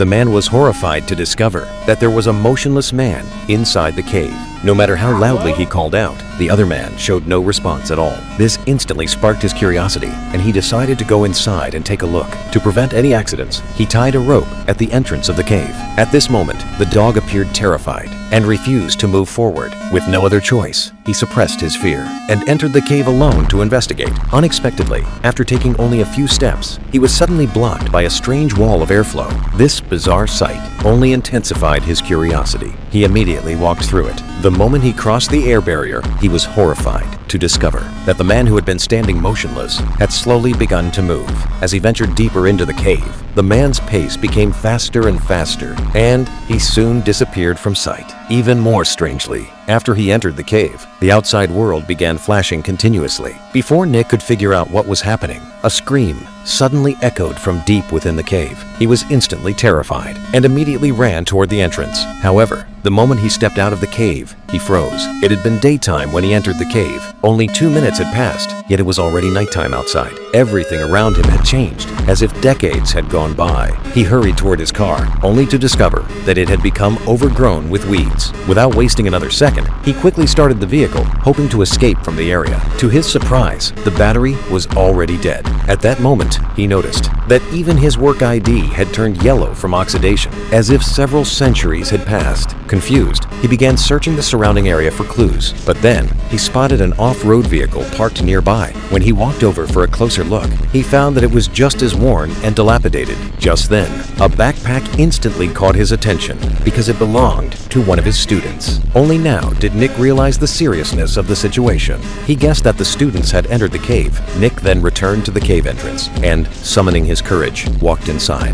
the man was horrified to discover that there was a motionless man inside the cave. No matter how loudly he called out, the other man showed no response at all. This instantly sparked his curiosity, and he decided to go inside and take a look. To prevent any accidents, he tied a rope at the entrance of the cave. At this moment, the dog appeared terrified and refused to move forward. With no other choice, he suppressed his fear and entered the cave alone to investigate. Unexpectedly, after taking only a few steps, he was suddenly blocked by a strange wall of airflow. This bizarre sight only intensified his curiosity. He immediately walked through it. The moment he crossed the air barrier, he was horrified to discover that the man who had been standing motionless had slowly begun to move. As he ventured deeper into the cave, the man's pace became faster and faster, and he soon disappeared from sight. Even more strangely, after he entered the cave, the outside world began flashing continuously. Before Nick could figure out what was happening, a scream suddenly echoed from deep within the cave. He was instantly terrified and immediately ran toward the entrance. However, the moment he stepped out of the cave, he froze. It had been daytime when he entered the cave. Only 2 minutes had passed, yet it was already nighttime outside. Everything around him had changed, as if decades had gone by. He hurried toward his car, only to discover that it had become overgrown with weeds. Without wasting another second, he quickly started the vehicle, hoping to escape from the area. To his surprise, the battery was already dead. At that moment, he noticed that even his work ID had turned yellow from oxidation, as if several centuries had passed. Confused, he began searching the surrounding area for clues, but then he spotted an off-road vehicle parked nearby. When he walked over for a closer look, he found that it was just as worn and dilapidated. Just then, a backpack instantly caught his attention because it belonged to one of his students. Only now did Nick realize the seriousness of the situation. He guessed that the students had entered the cave. Nick then returned to the cave entrance and, summoning his courage, walked inside.